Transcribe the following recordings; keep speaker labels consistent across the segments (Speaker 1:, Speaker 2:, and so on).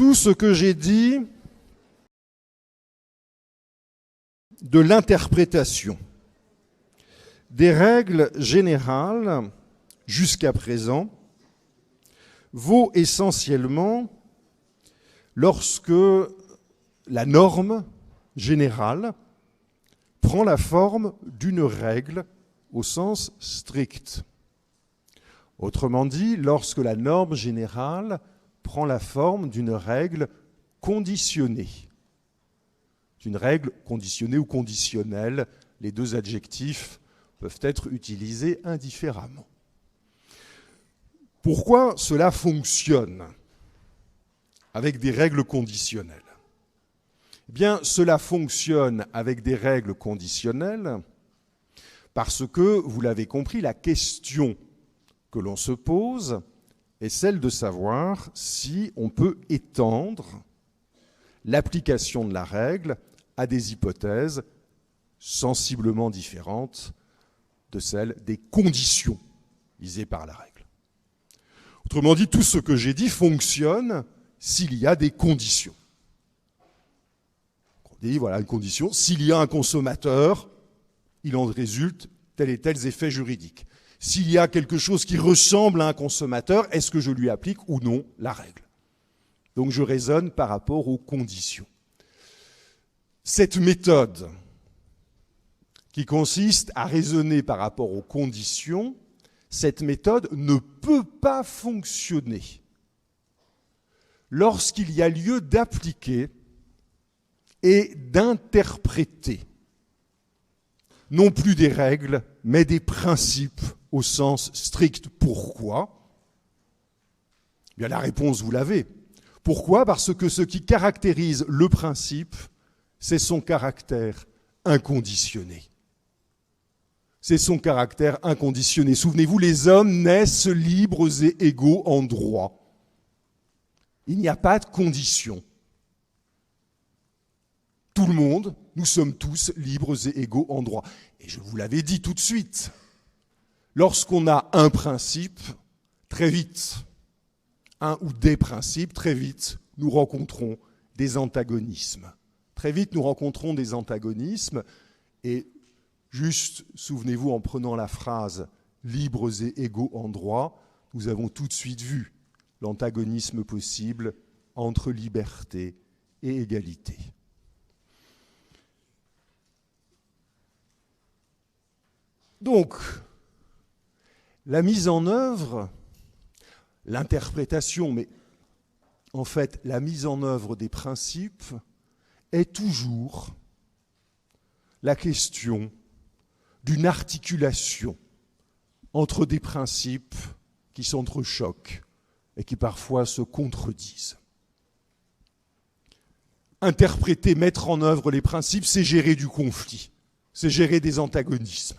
Speaker 1: tout ce que j'ai dit de l'interprétation des règles générales jusqu'à présent vaut essentiellement lorsque la norme générale prend la forme d'une règle au sens strict. Autrement dit, lorsque la norme générale prend la forme d'une règle conditionnée. D'une règle conditionnée ou conditionnelle, les deux adjectifs peuvent être utilisés indifféremment. Pourquoi cela fonctionne avec des règles conditionnelles ? Eh bien, cela fonctionne avec des règles conditionnelles parce que, vous l'avez compris, la question que l'on se pose est celle de savoir si on peut étendre l'application de la règle à des hypothèses sensiblement différentes de celles des conditions visées par la règle. Autrement dit, tout ce que j'ai dit fonctionne s'il y a des conditions. On dit, voilà une condition, s'il y a un consommateur, il en résulte tels et tels effets juridiques. S'il y a quelque chose qui ressemble à un consommateur, est-ce que je lui applique ou non la règle ? Donc je raisonne par rapport aux conditions. Cette méthode qui consiste à raisonner par rapport aux conditions, cette méthode ne peut pas fonctionner lorsqu'il y a lieu d'appliquer et d'interpréter non plus des règles, mais des principes au sens strict. Pourquoi ? Bien, la réponse, vous l'avez. Pourquoi ? Parce que ce qui caractérise le principe, c'est son caractère inconditionné. C'est son caractère inconditionné. Souvenez-vous, les hommes naissent libres et égaux en droit. Il n'y a pas de condition. Tout le monde, nous sommes tous libres et égaux en droit. Et je vous l'avais dit tout de suite, lorsqu'on a un principe, très vite, un ou des principes, très vite, nous rencontrons des antagonismes. Très vite, nous rencontrons des antagonismes et juste, souvenez-vous, en prenant la phrase « libres et égaux en droit », nous avons tout de suite vu l'antagonisme possible entre liberté et égalité. Donc, la mise en œuvre, l'interprétation, mais en fait, la mise en œuvre des principes est toujours la question d'une articulation entre des principes qui s'entrechoquent et qui parfois se contredisent. Interpréter, mettre en œuvre les principes, c'est gérer du conflit, c'est gérer des antagonismes.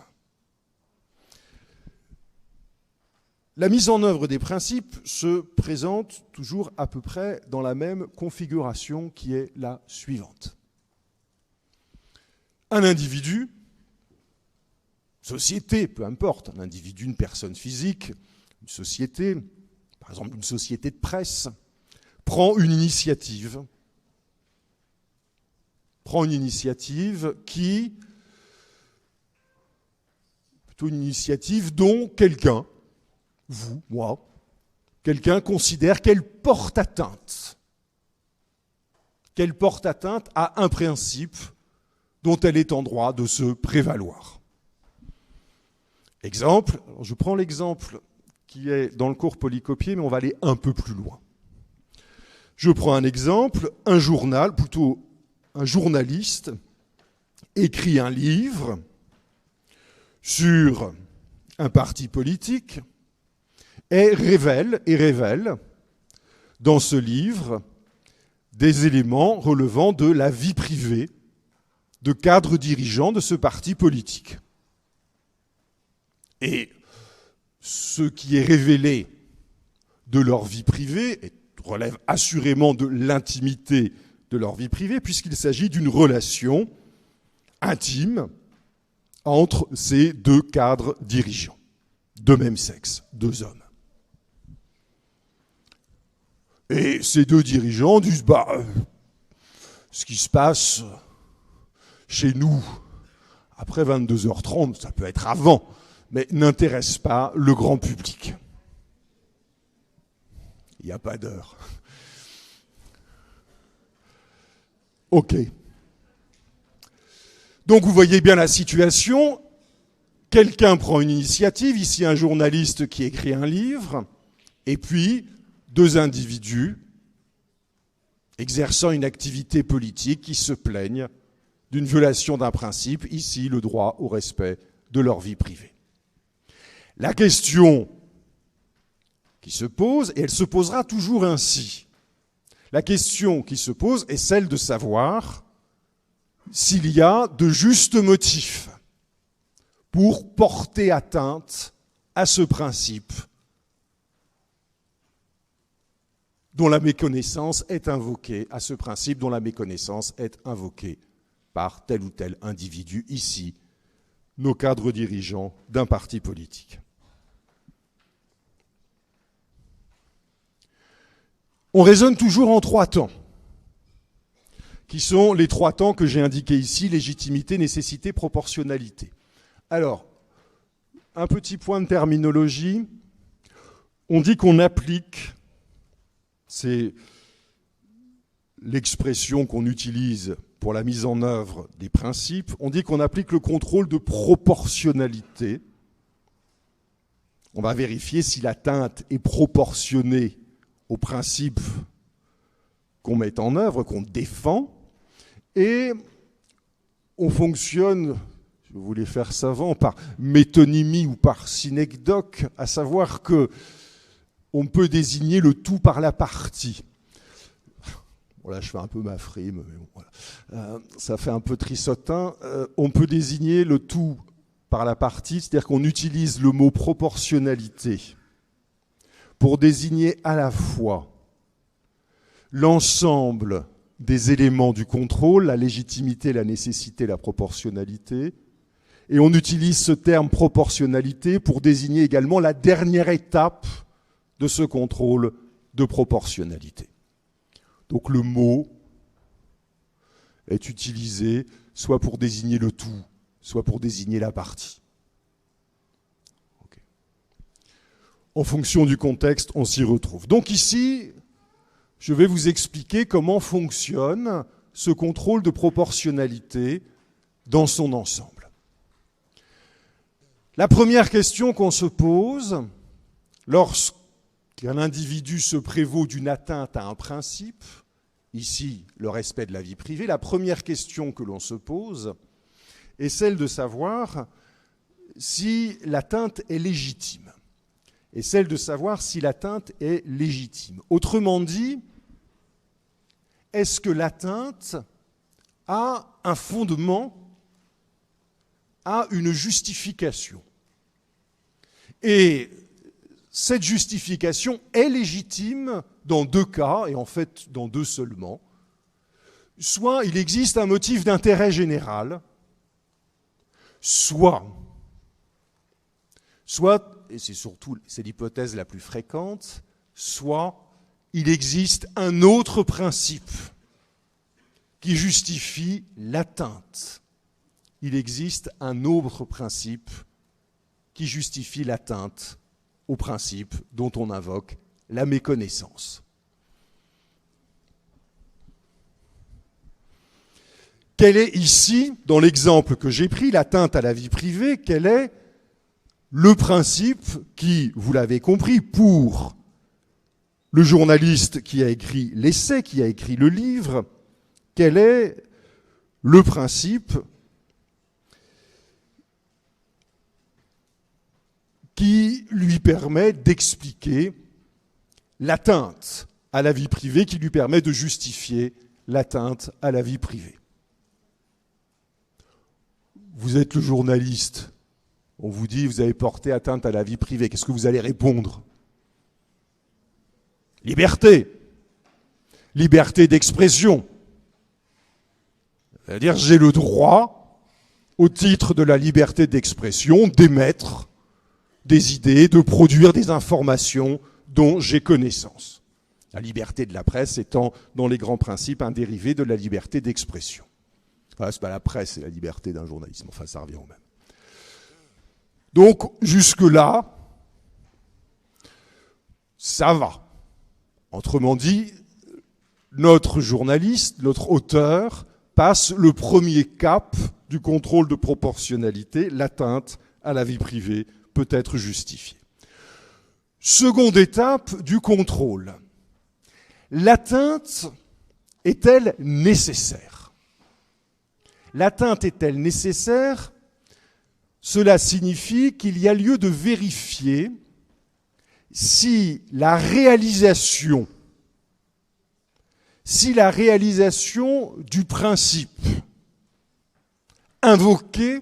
Speaker 1: La mise en œuvre des principes se présente toujours à peu près dans la même configuration qui est la suivante. Un individu, société, peu importe, un individu, une personne physique, une société, par exemple une société de presse, prend une initiative qui, plutôt une initiative dont quelqu'un, vous, moi, quelqu'un considère qu'elle porte atteinte à un principe dont elle est en droit de se prévaloir. Exemple, je prends l'exemple qui est dans le cours Polycopier, mais on va aller un peu plus loin. Je prends un exemple, un journaliste écrit un livre sur un parti politique et révèle dans ce livre des éléments relevant de la vie privée de cadres dirigeants de ce parti politique. Et ce qui est révélé de leur vie privée relève assurément de l'intimité de leur vie privée, puisqu'il s'agit d'une relation intime entre ces deux cadres dirigeants, de même sexe, deux hommes. Et ces deux dirigeants disent, ce qui se passe chez nous après 22h30, ça peut être avant, mais n'intéresse pas le grand public. Il n'y a pas d'heure. OK. Donc vous voyez bien la situation. Quelqu'un prend une initiative, ici un journaliste qui écrit un livre, et puis deux individus exerçant une activité politique qui se plaignent d'une violation d'un principe, ici le droit au respect de leur vie privée. La question qui se pose, et elle se posera toujours ainsi, la question qui se pose est celle de savoir s'il y a de justes motifs pour porter atteinte à ce principe dont la méconnaissance est invoquée, à ce principe dont la méconnaissance est invoquée par tel ou tel individu, ici, nos cadres dirigeants d'un parti politique. On raisonne toujours en trois temps, qui sont les trois temps que j'ai indiqués ici, légitimité, nécessité, proportionnalité. Alors, un petit point de terminologie. On dit qu'on applique, c'est l'expression qu'on utilise pour la mise en œuvre des principes, on dit qu'on applique le contrôle de proportionnalité. On va vérifier si l'atteinte est proportionnée aux principes qu'on met en œuvre, qu'on défend, et on fonctionne, je voulais faire savant, par métonymie ou par synecdoque, à savoir que on peut désigner le tout par la partie. Bon, là, je fais un peu ma frime, mais bon, voilà. Ça fait un peu trissotin. On peut désigner le tout par la partie, c'est-à-dire qu'on utilise le mot proportionnalité pour désigner à la fois l'ensemble des éléments du contrôle, la légitimité, la nécessité, la proportionnalité, et on utilise ce terme proportionnalité pour désigner également la dernière étape de ce contrôle de proportionnalité. Donc le mot est utilisé soit pour désigner le tout, soit pour désigner la partie. Okay. En fonction du contexte, on s'y retrouve. Donc ici, je vais vous expliquer comment fonctionne ce contrôle de proportionnalité dans son ensemble. La première question qu'on se pose, lorsqu'un individu se prévaut d'une atteinte à un principe, ici le respect de la vie privée, la première question que l'on se pose est celle de savoir si l'atteinte est légitime. Et celle de savoir si l'atteinte est légitime. Autrement dit, est-ce que l'atteinte a un fondement, a une justification? Et cette justification est légitime dans deux cas, et en fait dans deux seulement. Soit il existe un motif d'intérêt général, soit, et c'est l'hypothèse la plus fréquente, soit il existe un autre principe qui justifie l'atteinte. Il existe un autre principe qui justifie l'atteinte au principe dont on invoque la méconnaissance. Quel est ici, dans l'exemple que j'ai pris, l'atteinte à la vie privée, quel est le principe qui, vous l'avez compris, pour le journaliste qui a écrit l'essai, qui a écrit le livre, quel est le principe qui lui permet d'expliquer l'atteinte à la vie privée, qui lui permet de justifier l'atteinte à la vie privée. Vous êtes le journaliste, on vous dit vous avez porté atteinte à la vie privée, qu'est-ce que vous allez répondre? Liberté. Liberté d'expression. C'est-à-dire j'ai le droit, au titre de la liberté d'expression, d'émettre des idées, de produire des informations dont j'ai connaissance. La liberté de la presse étant, dans les grands principes, un dérivé de la liberté d'expression. Enfin, c'est pas la presse, c'est la liberté d'un journalisme. Enfin, ça revient au même. Donc, jusque-là, ça va. Autrement dit, notre journaliste, notre auteur, passe le premier cap du contrôle de proportionnalité. L'atteinte à la vie privée peut être justifiée. Seconde étape du contrôle. L'atteinte est-elle nécessaire ? L'atteinte est-elle nécessaire ? Cela signifie qu'il y a lieu de vérifier si la réalisation du principe invoqué,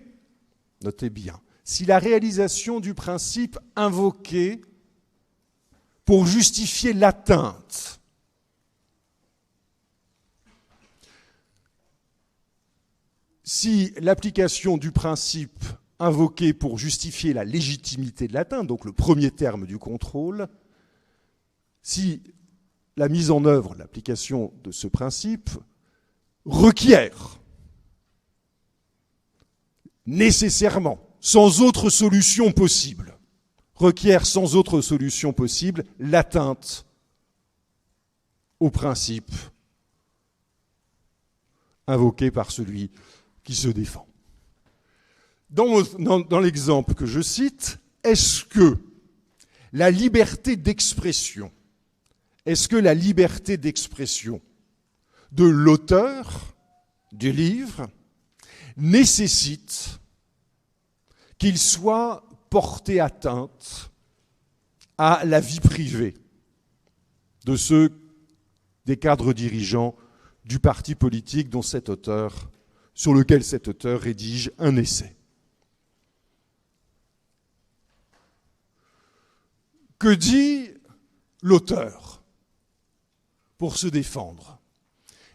Speaker 1: notez bien, si la réalisation du principe invoqué pour justifier l'atteinte si l'application du principe invoqué pour justifier la légitimité de l'atteinte, donc le premier terme du contrôle, si la mise en œuvre, l'application de ce principe requiert nécessairement, sans autre solution possible, l'atteinte au principe invoqué par celui qui se défend. Dans l'exemple que je cite, est-ce que la liberté d'expression de l'auteur du livre nécessite qu'il soit porté atteinte à la vie privée des cadres dirigeants du parti politique sur lequel cet auteur rédige un essai? Que dit l'auteur pour se défendre?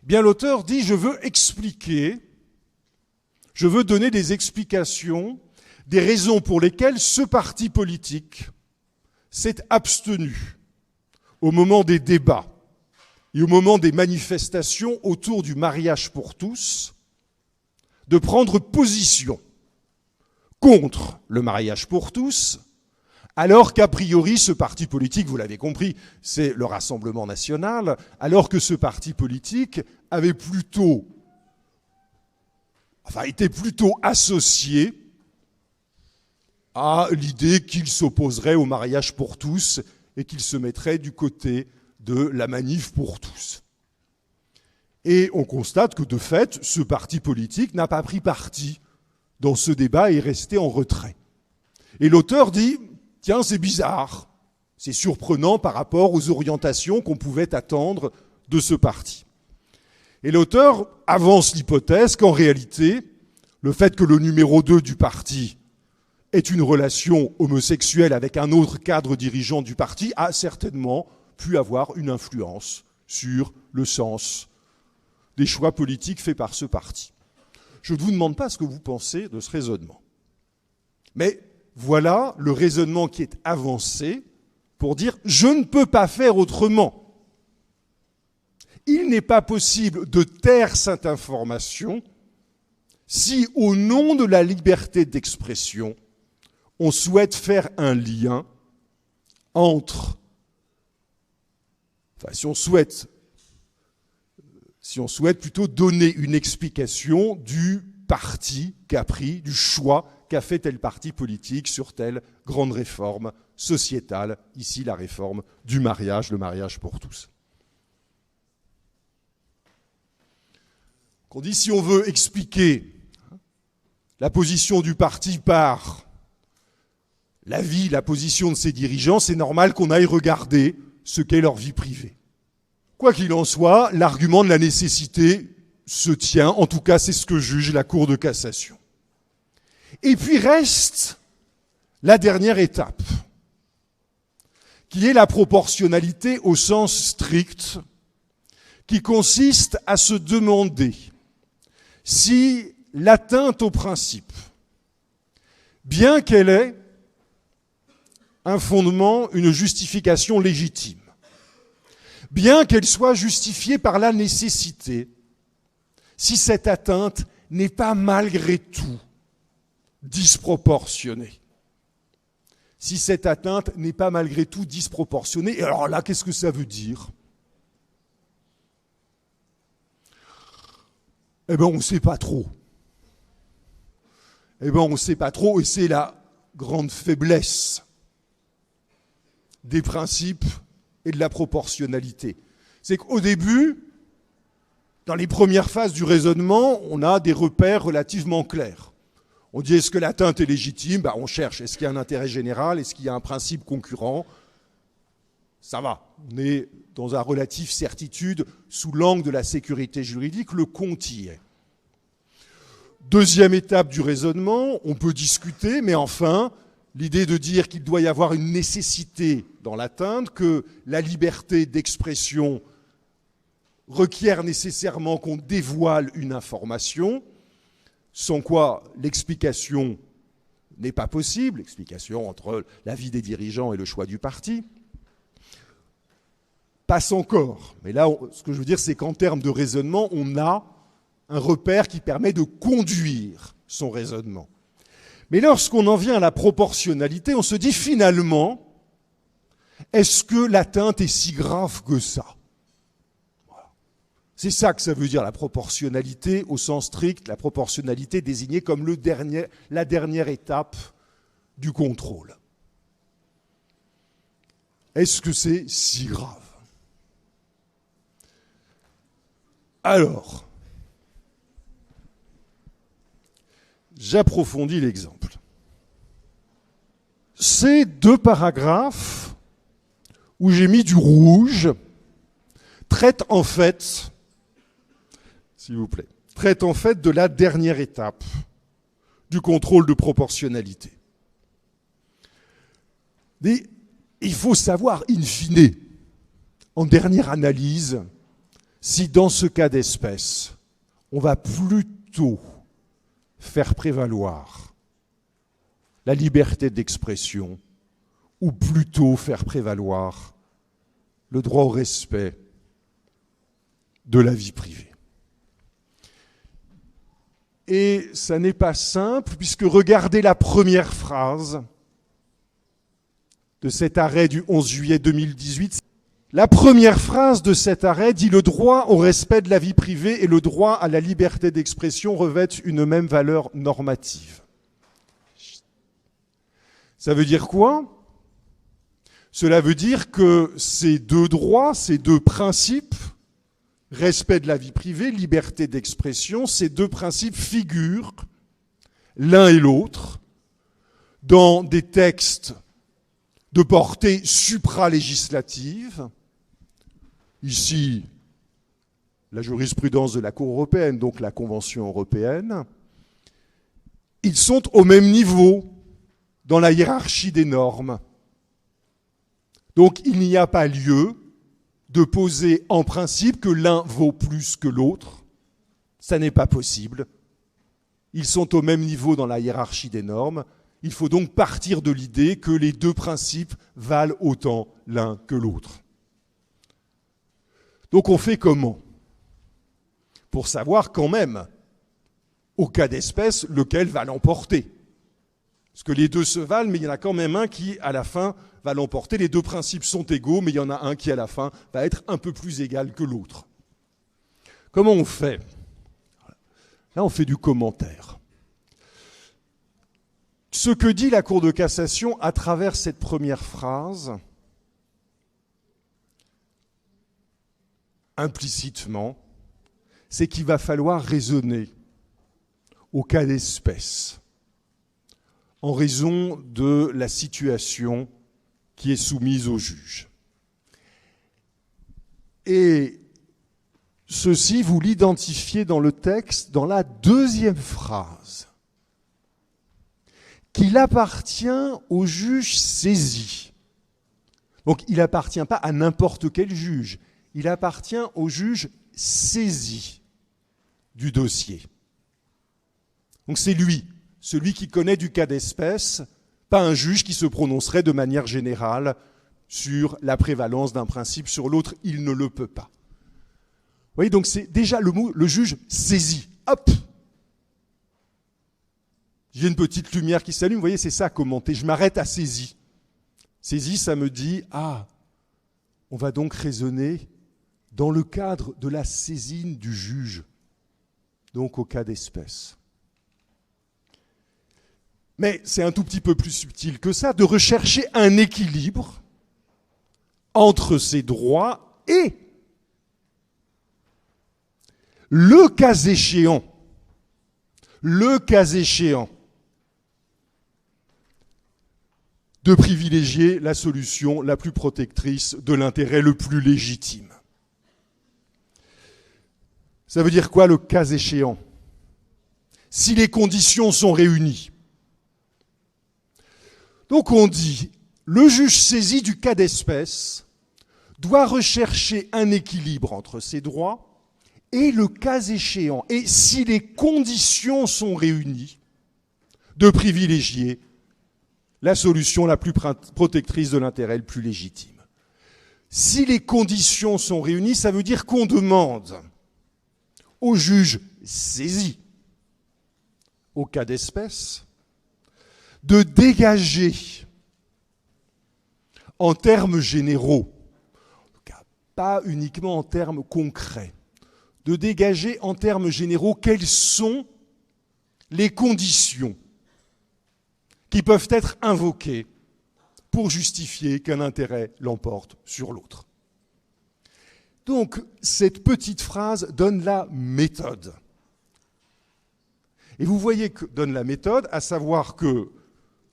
Speaker 1: Eh bien, l'auteur dit « je veux donner des explications, des raisons pour lesquelles ce parti politique s'est abstenu au moment des débats et au moment des manifestations autour du mariage pour tous, de prendre position contre le mariage pour tous, alors qu'a priori ce parti politique, vous l'avez compris, c'est le Rassemblement national, alors que ce parti politique était plutôt associé à l'idée qu'il s'opposerait au mariage pour tous et qu'il se mettrait du côté de la manif pour tous. Et on constate que, de fait, ce parti politique n'a pas pris parti dans ce débat et est resté en retrait. Et l'auteur dit « Tiens, c'est bizarre, c'est surprenant par rapport aux orientations qu'on pouvait attendre de ce parti. » Et l'auteur avance l'hypothèse qu'en réalité, le fait que le numéro 2 du parti ait une relation homosexuelle avec un autre cadre dirigeant du parti a certainement pu avoir une influence sur le sens des choix politiques faits par ce parti. Je ne vous demande pas ce que vous pensez de ce raisonnement. Mais voilà le raisonnement qui est avancé pour dire « je ne peux pas faire autrement ». Il n'est pas possible de taire cette information si, au nom de la liberté d'expression, on souhaite faire un lien entre... Enfin, si on souhaite plutôt donner une explication du parti qu'a pris, du choix qu'a fait tel parti politique sur telle grande réforme sociétale, ici la réforme du mariage, le mariage pour tous. On dit si on veut expliquer la position du parti par la position de ses dirigeants, c'est normal qu'on aille regarder ce qu'est leur vie privée. Quoi qu'il en soit, l'argument de la nécessité se tient, en tout cas c'est ce que juge la Cour de cassation. Et puis reste la dernière étape, qui est la proportionnalité au sens strict, qui consiste à se demander si l'atteinte au principe, bien qu'elle ait un fondement, une justification légitime, bien qu'elle soit justifiée par la nécessité, si cette atteinte n'est pas malgré tout disproportionnée. Si cette atteinte n'est pas malgré tout disproportionnée, et alors là, qu'est-ce que ça veut dire ? Eh bien, on ne sait pas trop. Eh bien, on ne sait pas trop, et c'est la grande faiblesse des principes et de la proportionnalité. C'est qu'au début, dans les premières phases du raisonnement, on a des repères relativement clairs. On dit, est-ce que l'atteinte est légitime ? On cherche, est-ce qu'il y a un intérêt général ? Est-ce qu'il y a un principe concurrent ? Ça va, on est dans une relative certitude sous l'angle de la sécurité juridique, le compte y est. Deuxième étape du raisonnement, on peut discuter, mais enfin, l'idée de dire qu'il doit y avoir une nécessité dans l'atteinte, que la liberté d'expression requiert nécessairement qu'on dévoile une information, sans quoi l'explication n'est pas possible, l'explication entre la vie des dirigeants et le choix du parti, passe encore. Mais là, ce que je veux dire, c'est qu'en termes de raisonnement, on a un repère qui permet de conduire son raisonnement. Mais lorsqu'on en vient à la proportionnalité, on se dit finalement, est-ce que l'atteinte est si grave que ça ? Voilà. C'est ça que ça veut dire la proportionnalité au sens strict, la proportionnalité désignée comme la dernière étape du contrôle. Est-ce que c'est si grave ? Alors, j'approfondis l'exemple. Ces deux paragraphes où j'ai mis du rouge traitent en fait, s'il vous plaît, de la dernière étape du contrôle de proportionnalité. Mais il faut savoir, in fine, en dernière analyse, si dans ce cas d'espèce, on va plutôt faire prévaloir la liberté d'expression ou plutôt faire prévaloir le droit au respect de la vie privée. Et ça n'est pas simple, puisque regardez la première phrase de cet arrêt du 11 juillet 2018. La première phrase de cet arrêt dit « Le droit au respect de la vie privée et le droit à la liberté d'expression revêtent une même valeur normative. » Ça veut dire quoi ? Cela veut dire que ces deux droits, ces deux principes, respect de la vie privée, liberté d'expression, ces deux principes figurent l'un et l'autre dans des textes de portée supralégislative. Ici, la jurisprudence de la Cour européenne, donc la Convention européenne. Ils sont au même niveau dans la hiérarchie des normes. Donc il n'y a pas lieu de poser en principe que l'un vaut plus que l'autre. Ça n'est pas possible. Ils sont au même niveau dans la hiérarchie des normes. Il faut donc partir de l'idée que les deux principes valent autant l'un que l'autre. Donc on fait comment ? Pour savoir quand même, au cas d'espèce, lequel va l'emporter. Parce que les deux se valent, mais il y en a quand même un qui, à la fin, va l'emporter. Les deux principes sont égaux, mais il y en a un qui, à la fin, va être un peu plus égal que l'autre. Comment on fait ? Là, on fait du commentaire. Ce que dit la Cour de cassation à travers cette première phrase, implicitement, c'est qu'il va falloir raisonner au cas d'espèce, en raison de la situation qui est soumise au juge. Et ceci, vous l'identifiez dans le texte, dans la deuxième phrase, qu'il appartient au juge saisi. Donc il n'appartient pas à n'importe quel juge, il appartient au juge saisi du dossier. Donc c'est lui, celui qui connaît du cas d'espèce, pas un juge qui se prononcerait de manière générale sur la prévalence d'un principe sur l'autre, il ne le peut pas. Vous voyez, donc c'est déjà le mot, le juge saisit. Hop! J'ai une petite lumière qui s'allume, vous voyez, c'est ça commenter. Je m'arrête à saisie. Saisie, ça me dit, on va donc raisonner dans le cadre de la saisine du juge, donc au cas d'espèce. Mais c'est un tout petit peu plus subtil que ça, de rechercher un équilibre entre ses droits et, le cas échéant, de privilégier la solution la plus protectrice de l'intérêt le plus légitime. Ça veut dire quoi, le cas échéant? Si les conditions sont réunies. Donc on dit, le juge saisi du cas d'espèce doit rechercher un équilibre entre ses droits et le cas échéant, et si les conditions sont réunies, de privilégier la solution la plus protectrice de l'intérêt le plus légitime. Si les conditions sont réunies, ça veut dire qu'on demande au juge saisi, au cas d'espèce, de dégager en termes généraux, pas uniquement en termes concrets, de dégager en termes généraux quelles sont les conditions qui peuvent être invoquées pour justifier qu'un intérêt l'emporte sur l'autre. Donc, cette petite phrase donne la méthode. Et vous voyez que donne la méthode, à savoir que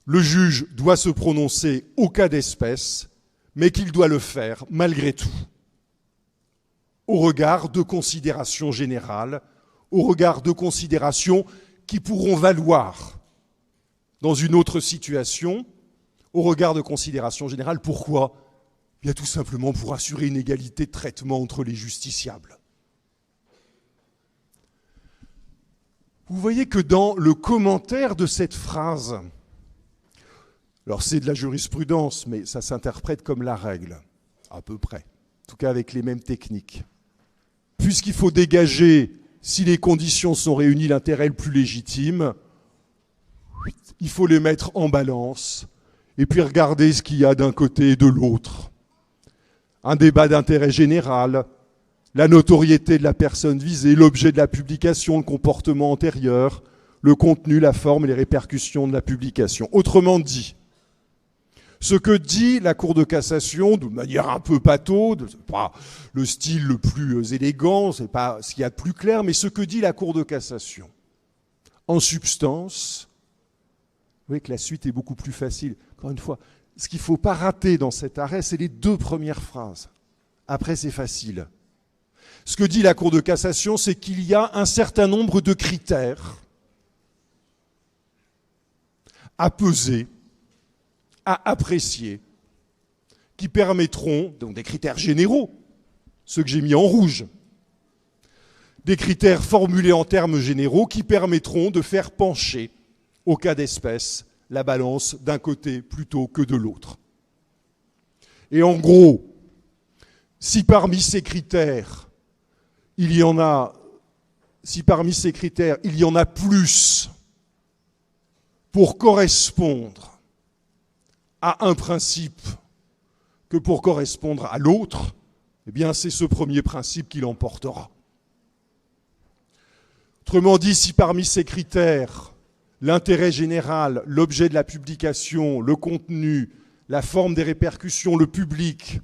Speaker 1: le juge doit se prononcer au cas d'espèce, mais qu'il doit le faire malgré tout, au regard de considérations générales, au regard de considérations qui pourront valoir dans une autre situation, au regard de considérations générales. Pourquoi ? Bien tout simplement pour assurer une égalité de traitement entre les justiciables. Vous voyez que dans le commentaire de cette phrase, alors c'est de la jurisprudence, mais ça s'interprète comme la règle, à peu près, en tout cas avec les mêmes techniques. Puisqu'il faut dégager, si les conditions sont réunies, l'intérêt le plus légitime, il faut les mettre en balance et puis regarder ce qu'il y a d'un côté et de l'autre. Un débat d'intérêt général, la notoriété de la personne visée, l'objet de la publication, le comportement antérieur, le contenu, la forme et les répercussions de la publication. Autrement dit, ce que dit la Cour de cassation, de manière un peu pâteau, ce n'est pas le style le plus élégant, ce n'est pas ce qu'il y a de plus clair, mais ce que dit la Cour de cassation, en substance, vous voyez que la suite est beaucoup plus facile. Encore une fois, ce qu'il ne faut pas rater dans cet arrêt, c'est les deux premières phrases. Après, c'est facile. Ce que dit la Cour de cassation, c'est qu'il y a un certain nombre de critères à peser, à apprécier, qui permettront, donc des critères généraux, ceux que j'ai mis en rouge, des critères formulés en termes généraux qui permettront de faire pencher, au cas d'espèce, la balance d'un côté plutôt que de l'autre. Et en gros, si parmi ces critères, il y en a plus pour correspondre à un principe que pour correspondre à l'autre, eh bien c'est ce premier principe qui l'emportera. Autrement dit, si parmi ces critères, l'intérêt général, l'objet de la publication, le contenu, la forme des répercussions, le public,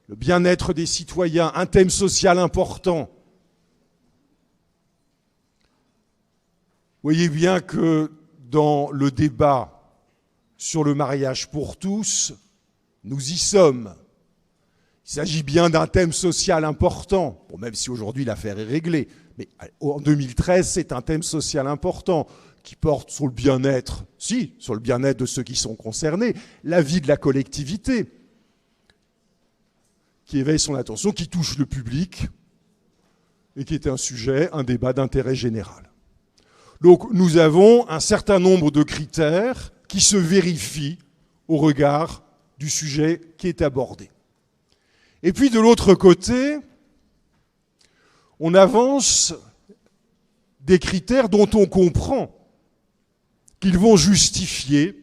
Speaker 1: le bien-être des citoyens, un thème social important, voyez bien que dans le débat sur le mariage pour tous, nous y sommes. Il s'agit bien d'un thème social important, bon, même si aujourd'hui l'affaire est réglée, mais en 2013, c'est un thème social important qui porte sur le bien-être, sur le bien-être de ceux qui sont concernés, la vie de la collectivité, qui éveille son attention, qui touche le public, et qui est un sujet, un débat d'intérêt général. Donc nous avons un certain nombre de critères qui se vérifient au regard du sujet qui est abordé. Et puis de l'autre côté, on avance des critères dont on comprend qu'ils vont justifier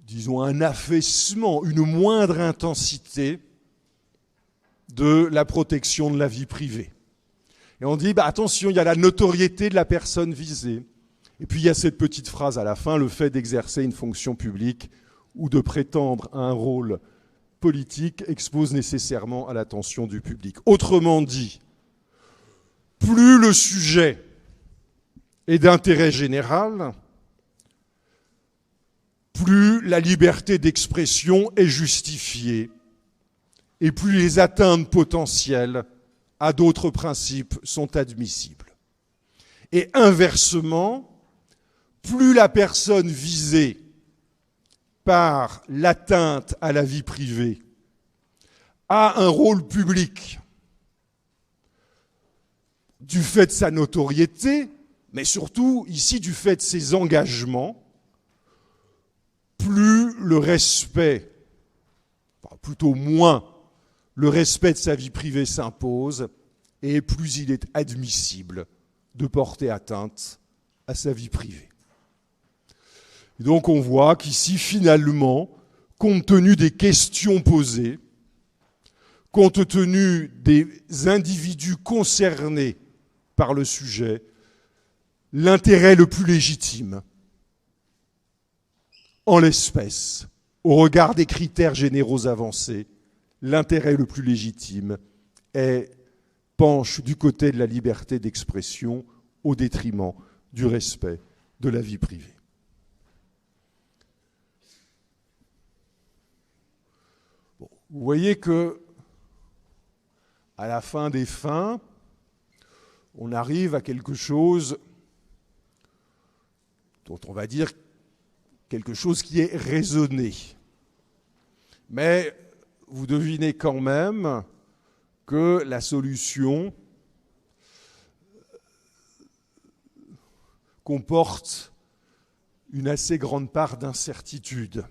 Speaker 1: disons un affaissement, une moindre intensité de la protection de la vie privée. Et on dit, attention, il y a la notoriété de la personne visée. Et puis il y a cette petite phrase à la fin, le fait d'exercer une fonction publique ou de prétendre à un rôle politique expose nécessairement à l'attention du public. Autrement dit, plus le sujet est d'intérêt général, plus la liberté d'expression est justifiée et plus les atteintes potentielles à d'autres principes sont admissibles. Et inversement, plus la personne visée par l'atteinte à la vie privée a un rôle public du fait de sa notoriété, mais surtout ici du fait de ses engagements, plus le respect, enfin plutôt moins, le respect de sa vie privée s'impose et plus il est admissible de porter atteinte à sa vie privée. Et donc on voit qu'ici, finalement, compte tenu des questions posées, compte tenu des individus concernés par le sujet, l'intérêt le plus légitime, en l'espèce, au regard des critères généraux avancés, l'intérêt le plus légitime penche du côté de la liberté d'expression au détriment du respect de la vie privée. Bon, vous voyez que, à la fin des fins, on arrive à quelque chose dont on va dire quelque chose qui est raisonné. Mais vous devinez quand même que la solution comporte une assez grande part d'incertitude.